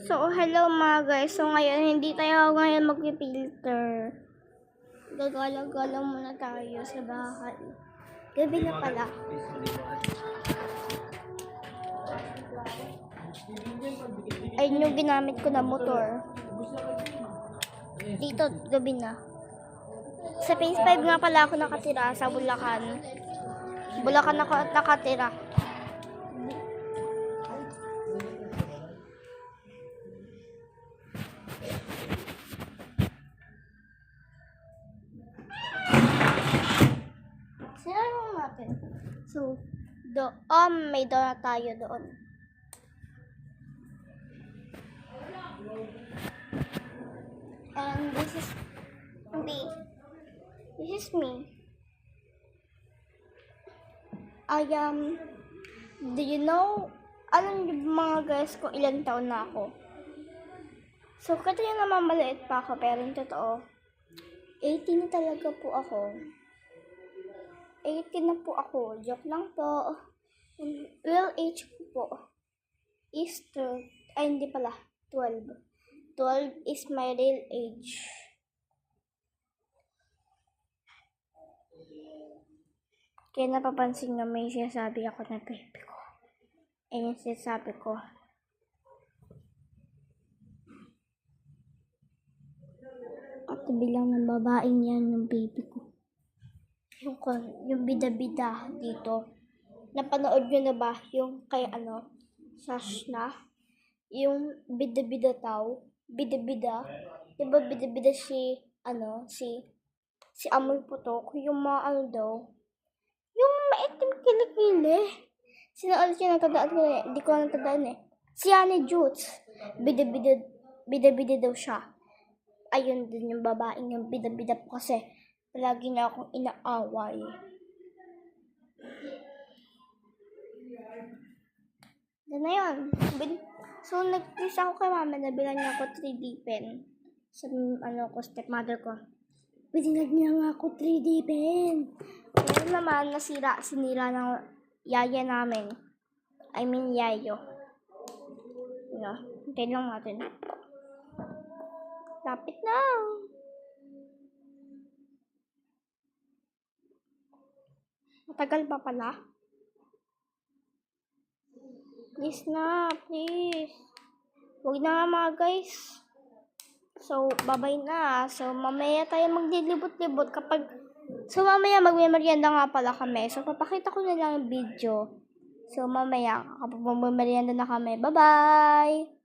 So, hello mga guys. So, ngayon, hindi tayo ngayon mag-filter. Gagala-gala muna tayo sa bahay. Gabi na pala. Ayun yung ginamit ko na motor. Dito, gabi na. Sa phase 5 nga pala ako nakatira sa Bulacan. Bulacan ako nakatira. Sinanong natin. So, may doon tayo doon. And this is me. This is me. Do you know, alam niyo mga guys kung ilang taon na ako? So, kaya naman maliit pa ako, pero yung totoo, 18 na talaga po ako. 18 na po ako. Joke lang po. And real age ko po is 12 is my real age. Kaya napapansin nga may sinasabi ako na baby ko. Yung sinasabi ko. At bilang ng babaeng yan yung baby ko. Yung bida-bida dito. Napanood nyo na ba yung kay Sash na? Yung bida-bida tao. Bida-bida. Diba bida-bida si Amoy Putok. Yung mga daw. Yung maitim kilikili. Sino ulit yung natandaan ko eh? Hindi ko natandaan eh. Si Annie Jutes. Bida-bida daw siya. Ayun din yung babaeng yung bida-bida po kasi palagi na akong inaaway. Yan na yun. So, nag-kiss ako kay mama. Nabilan niya ako 3D pen. Sa stepmother ko. Binigyan niya nga ako 3D pen. Ngayon naman, sinira ng yaya namin. I mean, yayo. Hintayin lang natin. Lapit na. Matagal pa pala. Please na, please. Huwag na nga mga guys. So, babay na. So, mamaya tayo maglilibot-libot So, mamaya magme-merienda nga pala kami. So, papakita ko na lang yung video. So, mamaya, kapag magme-merienda na kami. Bye-bye!